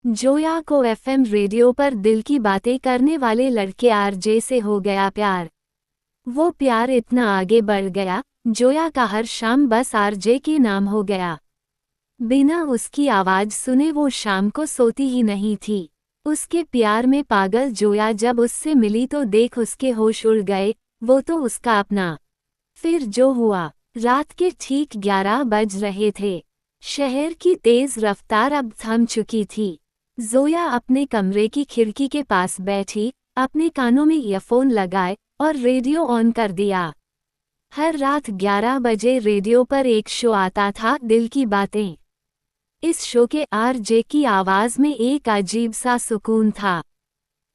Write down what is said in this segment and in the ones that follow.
जोया को FM radio पर दिल की बातें करने वाले लड़के आरजे से हो गया प्यार। वो प्यार इतना आगे बढ़ गया, जोया का हर शाम बस आरजे के नाम हो गया। बिना उसकी आवाज सुने वो शाम को सोती ही नहीं थी। उसके प्यार में पागल जोया जब उससे मिली तो देख उसके होश उड़ गए, वो तो उसका अपना। फिर जो हुआ, रात के ठीक 11 बज रहे थे। शहर की तेज रफ्तार अब थम चुकी थी। जोया अपने कमरे की खिड़की के पास बैठी, अपने कानों में ईयरफोन लगाए और रेडियो ऑन कर दिया। हर रात 11 बजे रेडियो पर एक शो आता था, दिल की बातें। इस शो के आरजे की आवाज में एक अजीब सा सुकून था।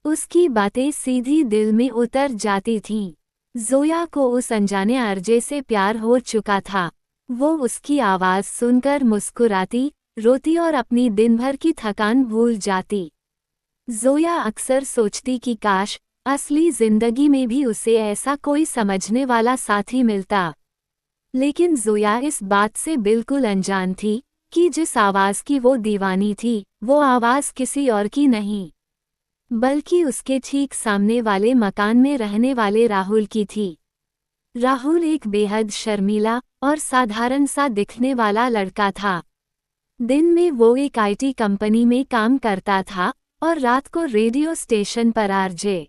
उसकी बातें सीधी दिल में उतर जाती थीं। जोया को उस अनजाने आरजे से प्यार हो चुका था। वो उसकी आवाज सुनकर मुस्कुराती, रोती और अपनी दिन भर की थकान भूल जाती। जोया अक्सर सोचती कि काश असली जिंदगी में भी उसे ऐसा कोई समझने वाला साथी मिलता। लेकिन जोया इस बात से बिल्कुल अनजान थी कि जिस आवाज की वो दीवानी थी, वो आवाज किसी और की नहीं, बल्कि उसके ठीक सामने वाले मकान में रहने वाले राहुल की थी। राहुल एक बेहद शर्मीला और साधारण सा दिखने वाला लड़का था। दिन में वो एक आईटी कंपनी में काम करता था और रात को रेडियो स्टेशन पर आरजे।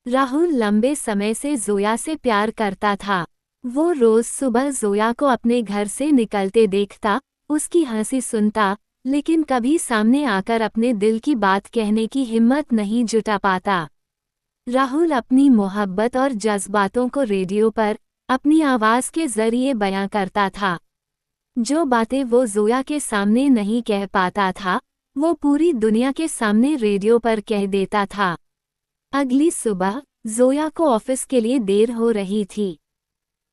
राहुल लंबे समय से जोया से प्यार करता था। वो रोज सुबह जोया को अपने घर से निकलते देखता, उसकी हंसी सुनता, लेकिन कभी सामने आकर अपने दिल की बात कहने की हिम्मत नहीं जुटा पाता। राहुल अपनी मोहब्बत और जज्बातों को रेडियो पर अपनी आवाज के जरिए बयां करता था। जो बातें वो जोया के सामने नहीं कह पाता था, वो पूरी दुनिया के सामने रेडियो पर कह देता था। अगली सुबह जोया को ऑफिस के लिए देर हो रही थी।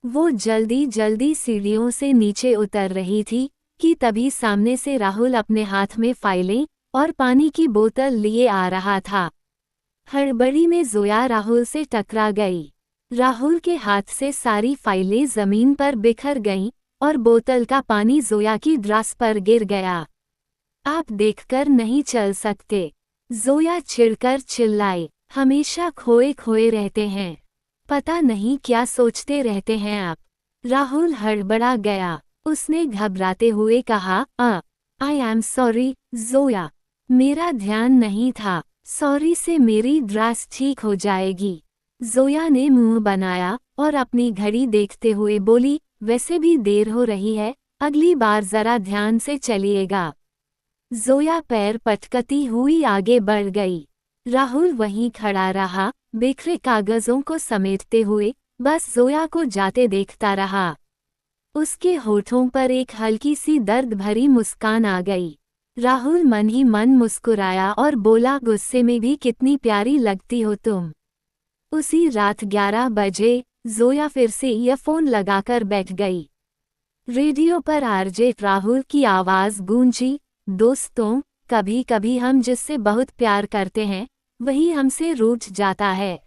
वो जल्दी जल्दी सीढ़ियों से नीचे उतर रही थी कि तभी सामने से राहुल अपने हाथ में फाइलें और पानी की बोतल लिए आ रहा था। हड़बड़ी में जोया राहुल से टकरा गई। राहुल के हाथ से सारी फाइलें जमीन पर बिखर गईं और बोतल का पानी जोया की ड्रेस पर गिर गया। आप देखकर नहीं चल सकते, जोया चिढ़कर चिल्लाई। हमेशा खोए खोए रहते हैं, पता नहीं क्या सोचते रहते हैं आप। राहुल हड़बड़ा गया। उसने घबराते हुए कहा, आई एम सॉरी जोया, मेरा ध्यान नहीं था। सॉरी से मेरी ड्रेस ठीक हो जाएगी। जोया ने मुंह बनाया और अपनी घड़ी देखते हुए बोली, वैसे भी देर हो रही है, अगली बार जरा ध्यान से चलिएगा। जोया पैर पटकती हुई आगे बढ़ गई। राहुल वहीं खड़ा रहा, बिखरे कागजों को समेटते हुए, बस जोया को जाते देखता रहा। उसके होठों पर एक हल्की सी दर्द भरी मुस्कान आ गई। राहुल मन ही मन मुस्कुराया और बोला, गुस्से में भी कितनी प्यारी लगती हो तुम। उसी रात 11 बजे जोया फिर से ईयरफोन लगाकर बैठ गई। रेडियो पर आरजे राहुल की आवाज गूंजी, दोस्तों, कभी कभी हम जिससे बहुत प्यार करते हैं, वही हमसे रूठ जाता है।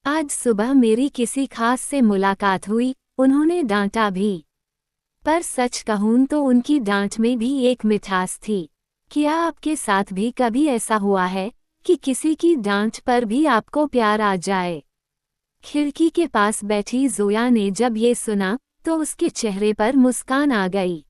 आज सुबह मेरी किसी खास से मुलाकात हुई, उन्होंने डांटा भी। पर सच कहूं तो उनकी डांट में भी एक मिठास थी। क्या आपके साथ भी कभी ऐसा हुआ है कि किसी की डांट पर भी आपको प्यार आ जाए? खिड़की के पास बैठी जोया ने जब ये सुना तो उसके चेहरे पर मुस्कान आ गई।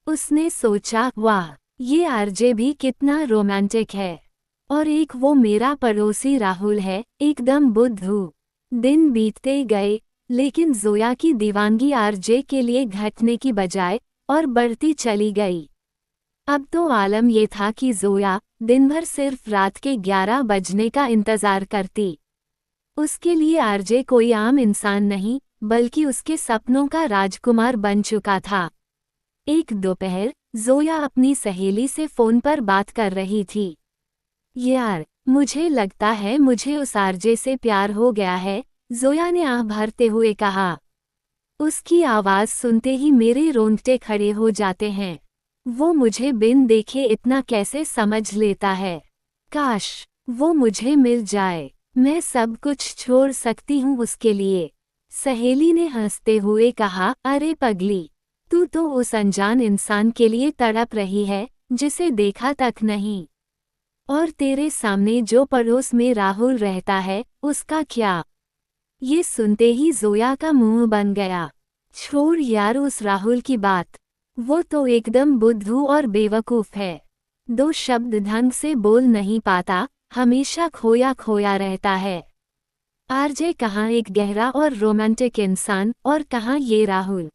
उसने सोचा, वाह, ये आरजे भी कितना रोमांटिक है। और एक वो मेरा पड़ोसी राहुल है, एकदम बुद्धू। दिन बीतते गए, लेकिन जोया की दीवानगी आरजे के लिए घटने की बजाय और बढ़ती चली गई। अब तो आलम ये था कि जोया दिन भर सिर्फ रात के 11 बजने का इंतजार करती। उसके लिए आरजे कोई आम इंसान नहीं, बल्कि उसके सपनों का राजकुमार बन चुका था। एक दोपहर जोया अपनी सहेली से फोन पर बात कर रही थी। यार, मुझे लगता है मुझे उस आरजे से प्यार हो गया है, जोया ने आह भरते हुए कहा। उसकी आवाज सुनते ही मेरे रोंगटे खड़े हो जाते हैं। वो मुझे बिन देखे इतना कैसे समझ लेता है। काश वो मुझे मिल जाए, मैं सब कुछ छोड़ सकती हूँ उसके लिए। सहेली ने हंसते हुए कहा, अरे पगली, तू तो उस अनजान इंसान के लिए तड़प रही है जिसे देखा तक नहीं। और तेरे सामने जो पड़ोस में राहुल रहता है, उसका क्या? ये सुनते ही जोया का मुंह बन गया। छोड़ यार उस राहुल की बात, वो तो एकदम बुद्धू और बेवकूफ है। 2 शब्द ढंग से बोल नहीं पाता, हमेशा खोया खोया रहता है। आरजे कहाँ एक गहरा और रोमांटिक इंसान, और कहाँ ये राहुल।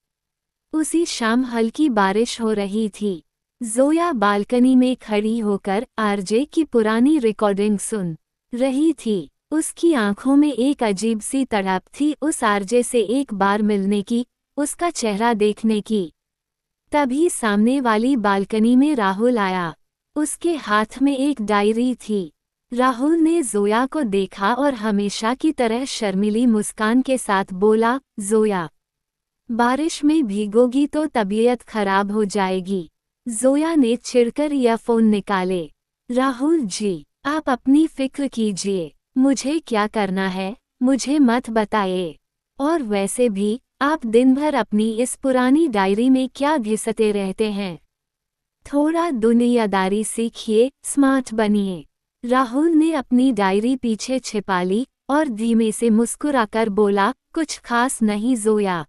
उसी शाम हल्की बारिश हो रही थी। जोया बालकनी में खड़ी होकर आरजे की पुरानी रिकॉर्डिंग सुन रही थी। उसकी आंखों में एक अजीब सी तड़प थी उस आरजे से एक बार मिलने की, उसका चेहरा देखने की। तभी सामने वाली बालकनी में राहुल आया। उसके हाथ में एक डायरी थी। राहुल ने जोया को देखा और हमेशा की तरह शर्मीली मुस्कान के साथ बोला, जोया, बारिश में भीगोगी तो तबीयत खराब हो जाएगी। जोया ने चिढ़कर ईयरफोन निकाले। राहुल जी, आप अपनी फिक्र कीजिए, मुझे क्या करना है, मुझे मत बताइए। और वैसे भी, आप दिन भर अपनी इस पुरानी डायरी में क्या घिसते रहते हैं? थोड़ा दुनियादारी सीखिए, स्मार्ट बनिए। राहुल ने अपनी डायरी पीछे छिपा ली और धीमे से मुस्कुराकर बोला, कुछ खास नहीं जोया,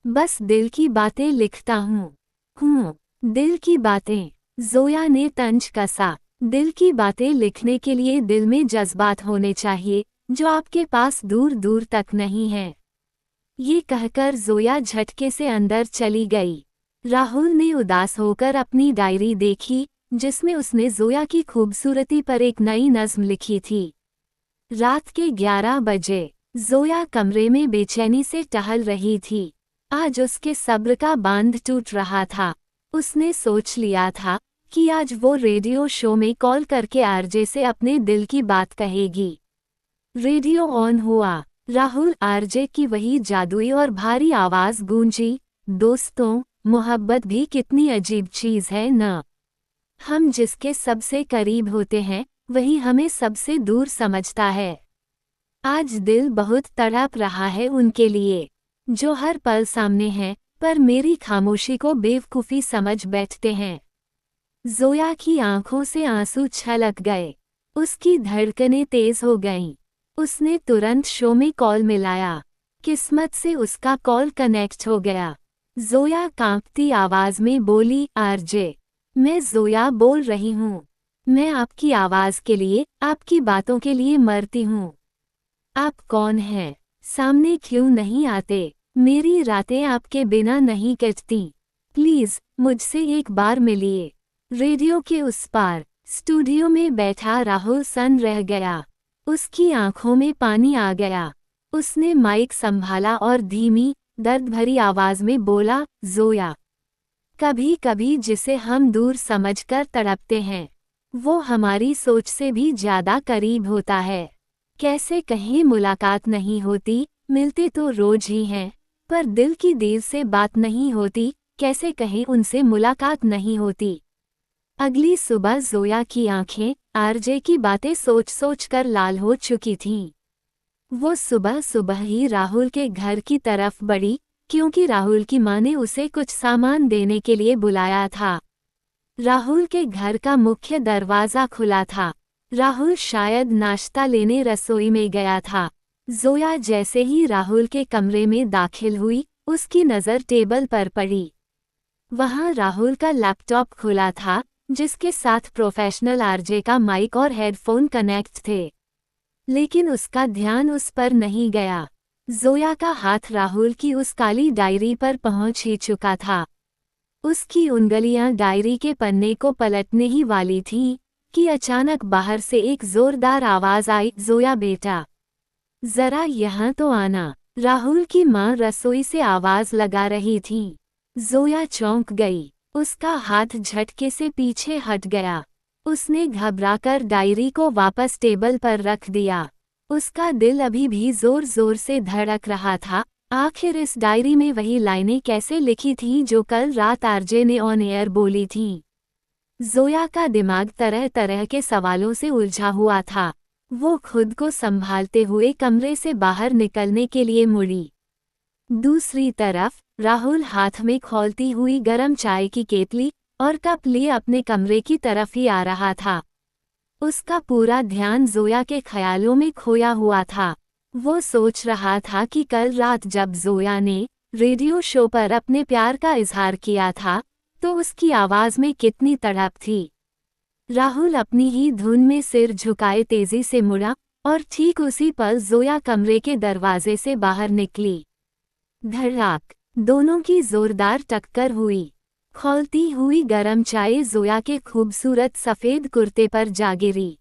बस दिल की बातें लिखता हूँ। दिल की बातें? जोया ने तंज कसा। दिल की बातें लिखने के लिए दिल में जज्बात होने चाहिए, जो आपके पास दूर दूर तक नहीं है। ये कहकर जोया झटके से अंदर चली गई। राहुल ने उदास होकर अपनी डायरी देखी, जिसमें उसने जोया की खूबसूरती पर एक नई नज़्म लिखी थी। रात के 11 बजे जोया कमरे में बेचैनी से टहल रही थी। आज उसके सब्र का बांध टूट रहा था। उसने सोच लिया था कि आज वो रेडियो शो में कॉल करके आरजे से अपने दिल की बात कहेगी। रेडियो ऑन हुआ। राहुल आरजे की वही जादुई और भारी आवाज गूंजी, दोस्तों, मोहब्बत भी कितनी अजीब चीज है न। हम जिसके सबसे करीब होते हैं, वही हमें सबसे दूर समझता है। आज दिल बहुत तड़प रहा है उनके लिए, जो हर पल सामने हैं, पर मेरी खामोशी को बेवकूफ़ी समझ बैठते हैं। जोया की आंखों से आंसू छलक गए। उसकी धड़कनें तेज हो गईं। उसने तुरंत शो में कॉल मिलाया। किस्मत से उसका कॉल कनेक्ट हो गया। जोया कांपती आवाज में बोली, आरजे, मैं जोया बोल रही हूँ। मैं आपकी आवाज के लिए, आपकी बातों के लिए मरती हूँ। आप कौन हैं? सामने क्यों नहीं आते? मेरी रातें आपके बिना नहीं कटती। प्लीज मुझसे एक बार मिलिए। रेडियो के उस पार स्टूडियो में बैठा राहुल सन रह गया। उसकी आंखों में पानी आ गया। उसने माइक संभाला और धीमी, दर्द भरी आवाज में बोला, जोया, कभी कभी जिसे हम दूर समझकर तड़पते हैं, वो हमारी सोच से भी ज्यादा करीब होता है। कैसे कहीं मुलाकात नहीं होती, मिलते तो रोज ही हैं, पर दिल की दिल से बात नहीं होती, कैसे कहीं उनसे मुलाकात नहीं होती। अगली सुबह जोया की आंखें आरजे की बातें सोच सोच कर लाल हो चुकी थीं। वो सुबह सुबह ही राहुल के घर की तरफ बढ़ी, क्योंकि राहुल की मां ने उसे कुछ सामान देने के लिए बुलाया था। राहुल के घर का मुख्य दरवाजा खुला था। राहुल शायद नाश्ता लेने रसोई में गया था। जोया जैसे ही राहुल के कमरे में दाखिल हुई, उसकी नज़र टेबल पर पड़ी। वहां राहुल का लैपटॉप खुला था, जिसके साथ प्रोफेशनल आरजे का माइक और हेडफोन कनेक्ट थे। लेकिन उसका ध्यान उस पर नहीं गया। जोया का हाथ राहुल की उस काली डायरी पर पहुंच ही चुका था। उसकी उंगलियां डायरी के पन्ने को पलटने ही वाली थीं कि अचानक बाहर से एक जोरदार आवाज आई, जोया बेटा, जरा यहाँ तो आना। राहुल की मां रसोई से आवाज लगा रही थी। जोया चौंक गई। उसका हाथ झटके से पीछे हट गया। उसने घबराकर डायरी को वापस टेबल पर रख दिया। उसका दिल अभी भी जोर जोर से धड़क रहा था। आखिर इस डायरी में वही लाइनें कैसे लिखी थीं जो कल रात आरजे ने ऑन एयर बोली थीं। जोया का दिमाग तरह तरह के सवालों से उलझा हुआ था। वो खुद को संभालते हुए कमरे से बाहर निकलने के लिए मुड़ी। दूसरी तरफ राहुल हाथ में खौलती हुई गरम चाय की केतली और कप लिए अपने कमरे की तरफ ही आ रहा था। उसका पूरा ध्यान जोया के ख्यालों में खोया हुआ था। वो सोच रहा था कि कल रात जब जोया ने रेडियो शो पर अपने प्यार का इजहार किया था, तो उसकी आवाज में कितनी तड़प थी। राहुल अपनी ही धुन में सिर झुकाए तेजी से मुड़ा, और ठीक उसी पल जोया कमरे के दरवाजे से बाहर निकली। धड़ाक, दोनों की जोरदार टक्कर हुई। खौलती हुई गरम चाय जोया के खूबसूरत सफेद कुर्ते पर जा गिरी।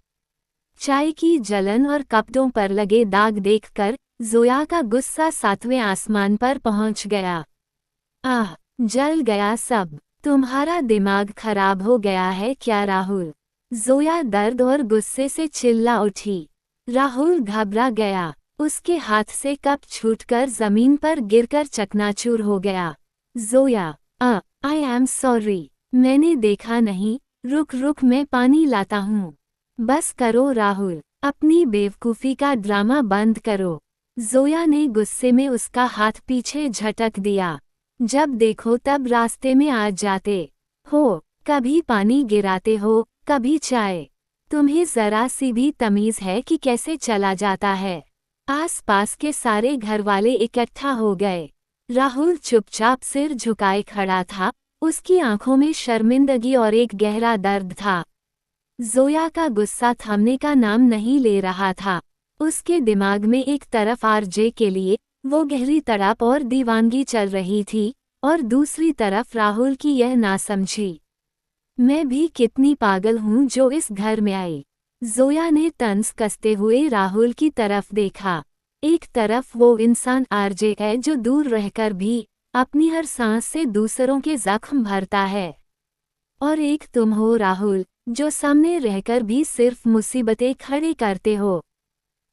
चाय की जलन और कपड़ों पर लगे दाग देखकर जोया का गुस्सा 7वें आसमान पर पहुंच गया। आह, जल गया सब। तुम्हारा दिमाग खराब हो गया है क्या राहुल? जोया दर्द और गुस्से से चिल्ला उठी। राहुल घबरा गया। उसके हाथ से कप छूटकर जमीन पर गिरकर चकनाचूर हो गया। जोया, आई एम सॉरी, मैंने देखा नहीं, रुक रुक मैं पानी लाता हूँ। बस करो राहुल, अपनी बेवकूफ़ी का ड्रामा बंद करो। जोया ने गुस्से में उसका हाथ पीछे झटक दिया। जब देखो तब रास्ते में आ जाते हो, कभी पानी गिराते हो, कभी चाय। तुम्हें जरा सी भी तमीज है कि कैसे चला जाता है? आसपास के सारे घरवाले इकट्ठा हो गए। राहुल चुपचाप सिर झुकाए खड़ा था, उसकी आंखों में शर्मिंदगी और एक गहरा दर्द था। जोया का गुस्सा थमने का नाम नहीं ले रहा था। उसके दिमाग में एक तरफ आरजे के लिए वो गहरी तड़प और दीवानगी चल रही थी, और दूसरी तरफ राहुल की यह नासमझी। मैं भी कितनी पागल हूँ जो इस घर में आई। जोया ने तंज कसते हुए राहुल की तरफ देखा। एक तरफ वो इंसान आरजे है जो दूर रहकर भी अपनी हर सांस से दूसरों के जख्म भरता है, और एक तुम हो राहुल, जो सामने रहकर भी सिर्फ मुसीबतें खड़े करते हो।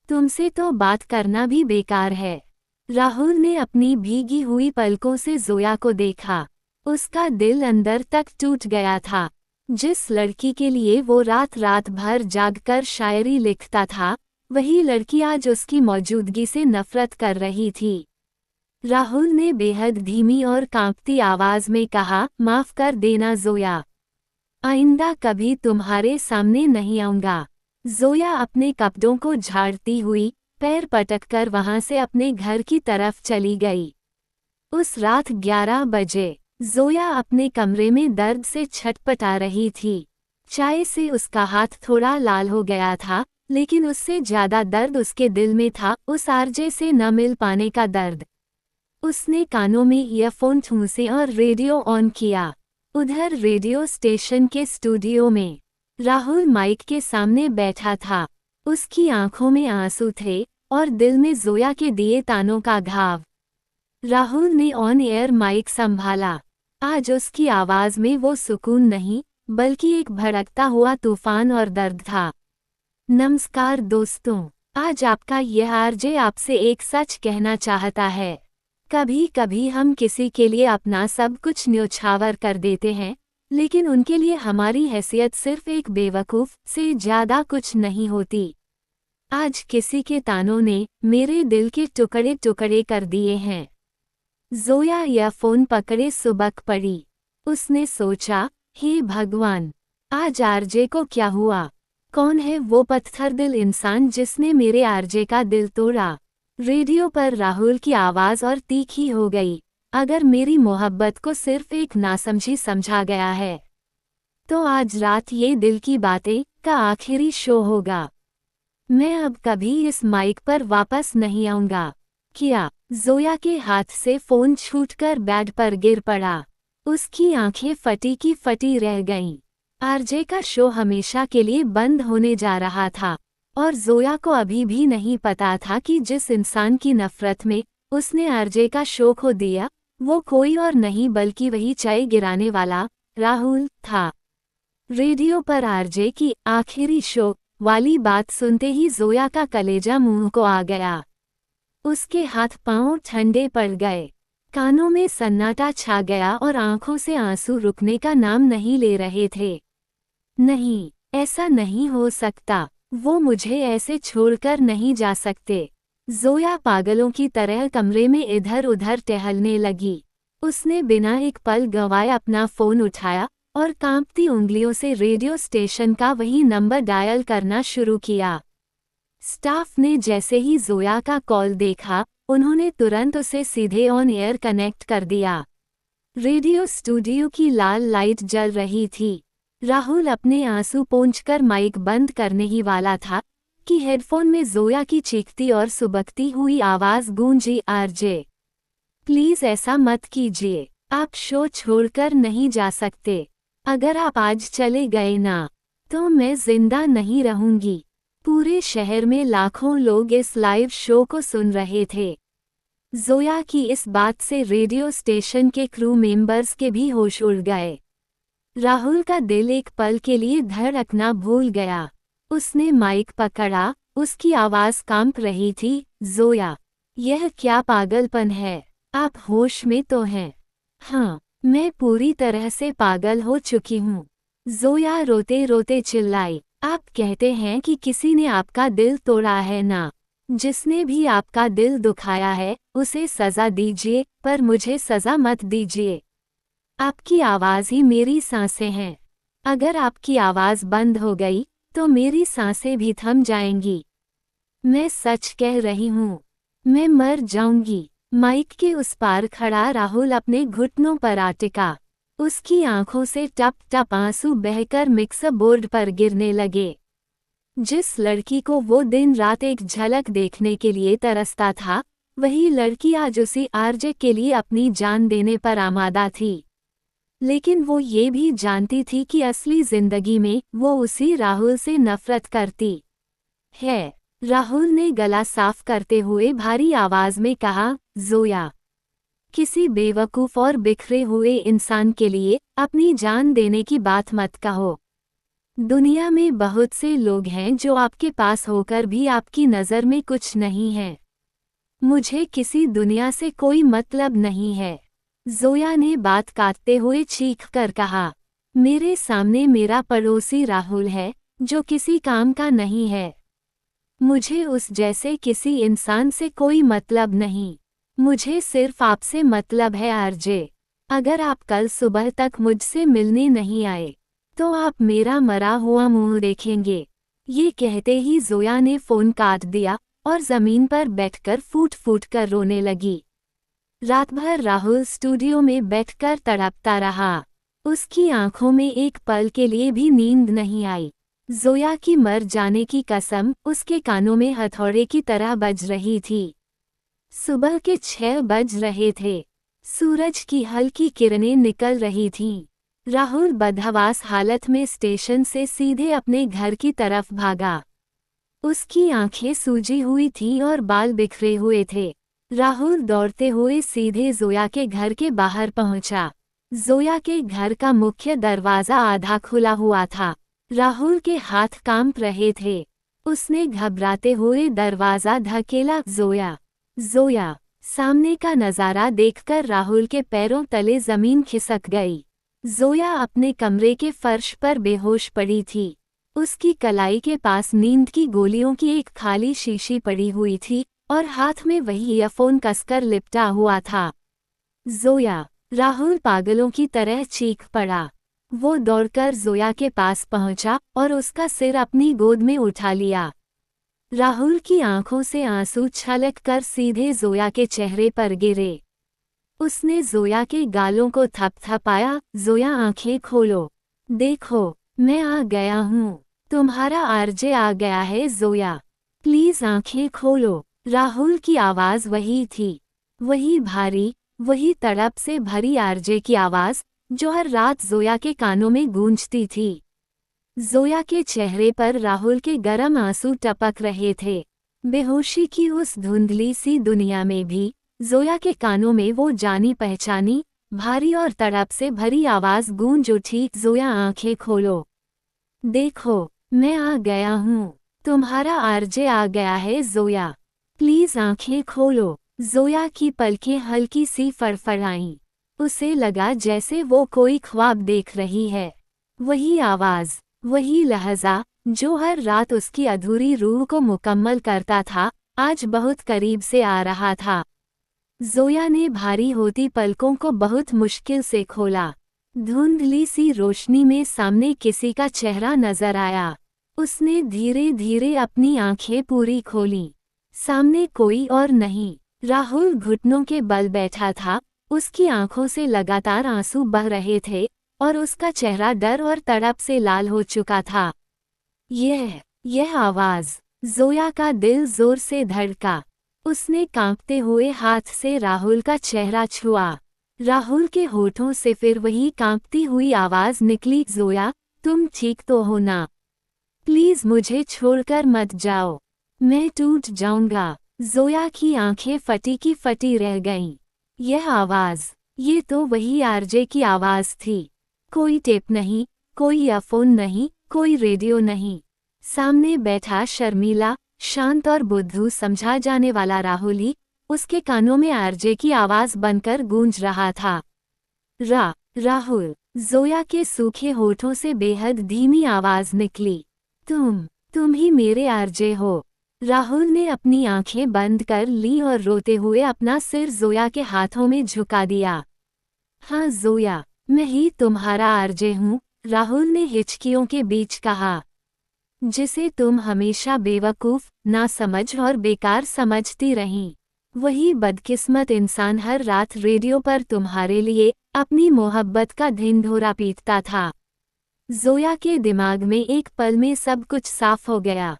तुमसे तो बात करना भी बेकार है। राहुल ने अपनी भीगी हुई पलकों से जोया को देखा। उसका दिल अंदर तक टूट गया था। जिस लड़की के लिए वो रात रात भर जागकर शायरी लिखता था, वही लड़की आज उसकी मौजूदगी से नफरत कर रही थी। राहुल ने बेहद धीमी और कांपती आवाज में कहा, माफ कर देना जोया, आइंदा कभी तुम्हारे सामने नहीं आऊंगा। जोया अपने कपड़ों को झाड़ती हुई पैर पटककर वहां से अपने घर की तरफ चली गई। उस रात 11 बजे जोया अपने कमरे में दर्द से छटपटा रही थी। चाय से उसका हाथ थोड़ा लाल हो गया था, लेकिन उससे ज्यादा दर्द उसके दिल में था, उस आरजे से न मिल पाने का दर्द। उसने कानों में ईयरफोन ठूंसे और रेडियो ऑन किया। उधर रेडियो स्टेशन के स्टूडियो में राहुल माइक के सामने बैठा था। उसकी आंखों में आंसू थे और दिल में जोया के दिए तानों का घाव। राहुल ने ऑन एयर माइक संभाला। आज उसकी आवाज में वो सुकून नहीं, बल्कि एक भड़कता हुआ तूफान और दर्द था। नमस्कार दोस्तों, आज आपका यह आरजे आपसे एक सच कहना चाहता है। कभी कभी हम किसी के लिए अपना सब कुछ न्योछावर कर देते हैं, लेकिन उनके लिए हमारी हैसियत सिर्फ एक बेवकूफ़ से ज़्यादा कुछ नहीं होती। आज किसी के तानों ने मेरे दिल के टुकड़े टुकड़े कर दिए हैं। जोया या फ़ोन पकड़े सुबक पड़ी। उसने सोचा, हे भगवान, आज आरजे को क्या हुआ? कौन है वो पत्थर दिल इंसान जिसने मेरे आरजे का दिल तोड़ा? रेडियो पर राहुल की आवाज़ और तीखी हो गई। अगर मेरी मोहब्बत को सिर्फ एक नासमझी समझा गया है, तो आज रात ये दिल की बातें का आखिरी शो होगा। मैं अब कभी इस माइक पर वापस नहीं आऊँगा। क्या? जोया के हाथ से फ़ोन छूटकर बेड पर गिर पड़ा। उसकी आंखें फटी की फटी रह गईं। आरजे का शो हमेशा के लिए बंद होने जा रहा था, और जोया को अभी भी नहीं पता था कि जिस इंसान की नफरत में उसने आरजे का शो खो दिया, वो कोई और नहीं बल्कि वही चाय गिराने वाला राहुल था। रेडियो पर आरजे की आखिरी शो वाली बात सुनते ही जोया का कलेजा मुंह को आ गया। उसके हाथ पांव ठंडे पड़ गए, कानों में सन्नाटा छा गया और आंखों से आंसू रुकने का नाम नहीं ले रहे थे। नहीं, ऐसा नहीं हो सकता। वो मुझे ऐसे छोड़कर नहीं जा सकते। जोया पागलों की तरह कमरे में इधर उधर टहलने लगी। उसने बिना एक पल गंवाए अपना फ़ोन उठाया और कांपती उंगलियों से रेडियो स्टेशन का वही नंबर डायल करना शुरू किया। स्टाफ ने जैसे ही जोया का कॉल देखा, उन्होंने तुरंत उसे सीधे ऑन एयर कनेक्ट कर दिया। रेडियो स्टूडियो की लाल लाइट जल रही थी। राहुल अपने आंसू पोंछकर माइक बंद करने ही वाला था कि हेडफोन में जोया की चीखती और सुबकती हुई आवाज गूंजी, आरजे प्लीज ऐसा मत कीजिए, आप शो छोड़कर नहीं जा सकते। अगर आप आज चले गए ना, तो मैं जिंदा नहीं रहूंगी। पूरे शहर में लाखों लोग इस लाइव शो को सुन रहे थे। जोया की इस बात से रेडियो स्टेशन के क्रू मेंबर्स के भी होश उड़ गए। राहुल का दिल एक पल के लिए धड़कना भूल गया। उसने माइक पकड़ा, उसकी आवाज कांप रही थी, जोया, यह क्या पागलपन है? आप होश में तो हैं? हाँ, मैं पूरी तरह से पागल हो चुकी हूँ। जोया रोते रोते चिल्लाई, आप कहते हैं कि किसी ने आपका दिल तोड़ा है ना? जिसने भी आपका दिल दुखाया है, उसे सजा दीजिए, पर मुझे सजा मत दीजिए। आपकी आवाज़ ही मेरी सांसें हैं। अगर आपकी आवाज़ बंद हो गई, तो मेरी सांसें भी थम जाएंगी। मैं सच कह रही हूँ, मैं मर जाऊंगी। माइक के उस पार खड़ा राहुल अपने घुटनों पर आ टिका। उसकी आंखों से टप टप आंसू बहकर मिक्सर बोर्ड पर गिरने लगे। जिस लड़की को वो दिन रात एक झलक देखने के लिए तरसता था, वही लड़की आज उसी आरजे के लिए अपनी जान देने पर आमादा थी। लेकिन वो ये भी जानती थी कि असली जिंदगी में वो उसी राहुल से नफरत करती है। राहुल ने गला साफ करते हुए भारी आवाज में कहा, जोया, किसी बेवकूफ और बिखरे हुए इंसान के लिए अपनी जान देने की बात मत कहो। दुनिया में बहुत से लोग हैं जो आपके पास होकर भी आपकी नज़र में कुछ नहीं है। मुझे किसी दुनिया से कोई मतलब नहीं है। जोया ने बात काटते हुए चीख कर कहा, मेरे सामने मेरा पड़ोसी राहुल है, जो किसी काम का नहीं है। मुझे उस जैसे किसी इंसान से कोई मतलब नहीं। मुझे सिर्फ आपसे मतलब है, आरजे। अगर आप कल सुबह तक मुझसे मिलने नहीं आए, तो आप मेरा मरा हुआ मुंह देखेंगे। ये कहते ही जोया ने फोन काट दिया और जमीन पर बैठकर फूट फूट कर रोने लगी। रात भर राहुल स्टूडियो में बैठकर तड़पता रहा। उसकी आंखों में एक पल के लिए भी नींद नहीं आई। जोया की मर जाने की कसम उसके कानों में हथौड़े की तरह बज रही थी। सुबह के 6 बज रहे थे। सूरज की हल्की किरणें निकल रही थीं। राहुल बदहवास हालत में स्टेशन से सीधे अपने घर की तरफ भागा। उसकी आंखें सूजी हुई थीं और बाल बिखरे हुए थे। राहुल दौड़ते हुए सीधे जोया के घर के बाहर पहुंचा। जोया के घर का मुख्य दरवाजा आधा खुला हुआ था। राहुल के हाथ कांप रहे थे। उसने घबराते हुए दरवाजा धकेला, जोया, जोया। सामने का नज़ारा देखकर राहुल के पैरों तले जमीन खिसक गई। जोया अपने कमरे के फर्श पर बेहोश पड़ी थी। उसकी कलाई के पास नींद की गोलियों की एक खाली शीशी पड़ी हुई थी और हाथ में वही ईयरफोन कसकर लिपटा हुआ था। जोया, राहुल पागलों की तरह चीख पड़ा। वो दौड़कर जोया के पास पहुंचा और उसका सिर अपनी गोद में उठा लिया। राहुल की आंखों से आंसू छलक कर सीधे जोया के चेहरे पर गिरे। उसने जोया के गालों को थपथपाया, जोया, आंखें खोलो। देखो, मैं आ गया हूँ। तुम्हारा आरजे आ गया है, जोया। प्लीज आंखें खोलो। राहुल की आवाज़ वही थी। वही भारी, वही तड़प से भरी आरजे की आवाज़, जो हर रात जोया के कानों में गूंजती थी। जोया के चेहरे पर राहुल के गर्म आंसू टपक रहे थे। बेहोशी की उस धुंधली सी दुनिया में भी जोया के कानों में वो जानी पहचानी, भारी और तड़प से भरी आवाज़ गूंज उठी, जोया, आंखें खोलो। देखो, मैं आ गया हूँ। तुम्हारा आरजे आ गया है, जोया। प्लीज आंखें खोलो। जोया की पलकें हल्की सी फड़फड़ाईं। उसे लगा जैसे वो कोई ख्वाब देख रही है। वही आवाज़, वही लहजा, जो हर रात उसकी अधूरी रूह को मुकम्मल करता था, आज बहुत करीब से आ रहा था। जोया ने भारी होती पलकों को बहुत मुश्किल से खोला। धुंधली सी रोशनी में सामने किसी का चेहरा नजर आया। उसने धीरे धीरे अपनी आंखें पूरी खोली। सामने कोई और नहीं, राहुल घुटनों के बल बैठा था। उसकी आंखों से लगातार आंसू बह रहे थे और उसका चेहरा डर और तड़प से लाल हो चुका था। यह आवाज! जोया का दिल जोर से धड़का। उसने कांपते हुए हाथ से राहुल का चेहरा छुआ। राहुल के होठों से फिर वही कांपती हुई आवाज निकली, जोया, तुम ठीक तो हो ना? प्लीज मुझे छोड़कर मत जाओ, मैं टूट जाऊंगा। जोया की आंखें फटी की फटी रह गईं। यह आवाज, ये तो वही आरजे की आवाज थी। कोई टेप नहीं, कोई ईयरफोन नहीं, कोई रेडियो नहीं। सामने बैठा शर्मीला, शांत और बुद्धू समझा जाने वाला राहुल ही उसके कानों में आरजे की आवाज बनकर गूंज रहा था। राहुल! जोया के सूखे होठों से बेहद धीमी आवाज निकली। तुम ही मेरे आरजे हो। राहुल ने अपनी आंखें बंद कर ली और रोते हुए अपना सिर जोया के हाथों में झुका दिया। हाँ जोया, मैं ही तुम्हारा आरजे हूँ, राहुल ने हिचकियों के बीच कहा। जिसे तुम हमेशा बेवकूफ, नासमझ और बेकार समझती रहीं, वही बदकिस्मत इंसान हर रात रेडियो पर तुम्हारे लिए अपनी मोहब्बत का ढिंढोरा पीटता था। जोया के दिमाग में एक पल में सब कुछ साफ हो गया।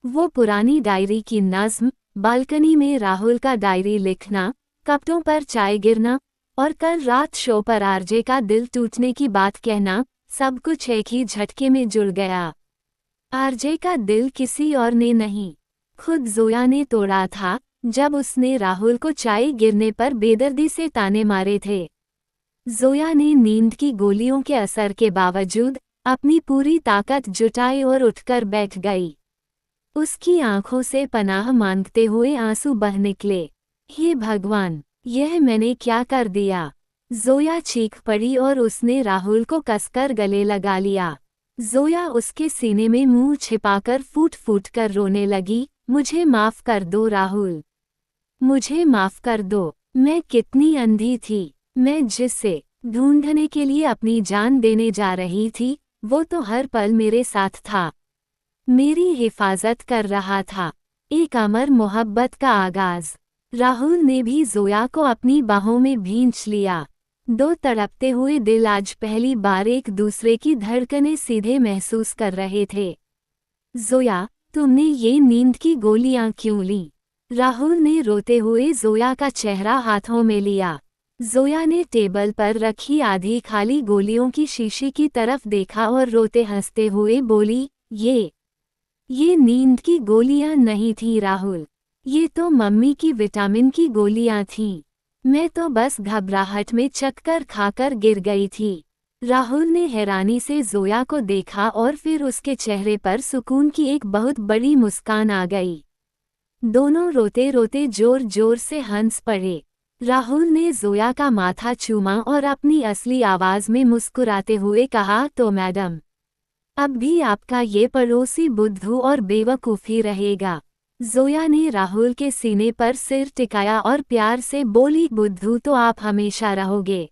वो पुरानी डायरी की नज़्म, बालकनी में राहुल का डायरी लिखना, कपड़ों पर चाय गिरना और कल रात शो पर आरजे का दिल टूटने की बात कहना, सब कुछ एक ही झटके में जुड़ गया। आरजे का दिल किसी और ने नहीं, खुद जोया ने तोड़ा था, जब उसने राहुल को चाय गिरने पर बेदर्दी से ताने मारे थे। जोया ने नींद की गोलियों के असर के बावजूद अपनी पूरी ताकत जुटाई और उठकर बैठ गई। उसकी आंखों से पनाह मांगते हुए आंसू बह निकले। हे भगवान, यह मैंने क्या कर दिया? जोया चीख पड़ी और उसने राहुल को कसकर गले लगा लिया। जोया उसके सीने में मुंह छिपाकर फूट फूट कर रोने लगी। मुझे माफ कर दो राहुल, मुझे माफ कर दो। मैं कितनी अंधी थी। मैं जिसे ढूंढने के लिए अपनी जान देने जा रही थी, वो तो हर पल मेरे साथ था, मेरी हिफाजत कर रहा था। एक अमर मोहब्बत का आगाज। राहुल ने भी जोया को अपनी बाहों में भींच लिया। दो तड़पते हुए दिल आज पहली बार एक दूसरे की धड़कनें सीधे महसूस कर रहे थे। जोया, तुमने ये नींद की गोलियां क्यों ली? राहुल ने रोते हुए जोया का चेहरा हाथों में लिया। जोया ने टेबल पर रखी आधी खाली गोलियों की शीशी की तरफ देखा और रोते हंसते हुए बोली, ये नींद की गोलियां नहीं थी राहुल, ये तो मम्मी की विटामिन की गोलियां थीं। मैं तो बस घबराहट में चक्कर खाकर गिर गई थी। राहुल ने हैरानी से जोया को देखा और फिर उसके चेहरे पर सुकून की एक बहुत बड़ी मुस्कान आ गई। दोनों रोते रोते जोर जोर से हंस पड़े। राहुल ने जोया का माथा चूमा और अपनी असली आवाज में मुस्कुराते हुए कहा, तो मैडम, अब भी आपका ये पड़ोसी बुद्धू और बेवकूफ ही रहेगा। जोया ने राहुल के सीने पर सिर टिकाया और प्यार से बोली, बुद्धू तो आप हमेशा रहोगे,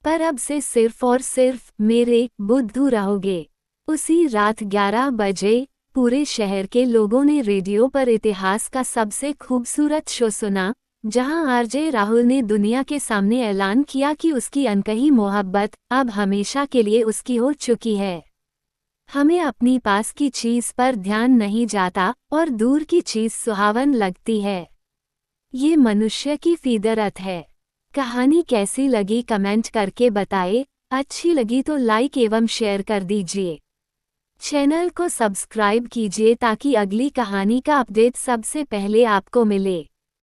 पर अब से सिर्फ और सिर्फ मेरे बुद्धू रहोगे। उसी रात 11 बजे पूरे शहर के लोगों ने रेडियो पर इतिहास का सबसे खूबसूरत शो सुना, जहां आरजे राहुल ने दुनिया के सामने ऐलान किया कि उसकी अनकही मोहब्बत अब हमेशा के लिए उसकी हो चुकी है। हमें अपनी पास की चीज पर ध्यान नहीं जाता और दूर की चीज सुहावन लगती है। ये मनुष्य की फितरत है। कहानी कैसी लगी कमेंट करके बताएं। अच्छी लगी तो लाइक एवं शेयर कर दीजिए। चैनल को सब्सक्राइब कीजिए ताकि अगली कहानी का अपडेट सबसे पहले आपको मिले।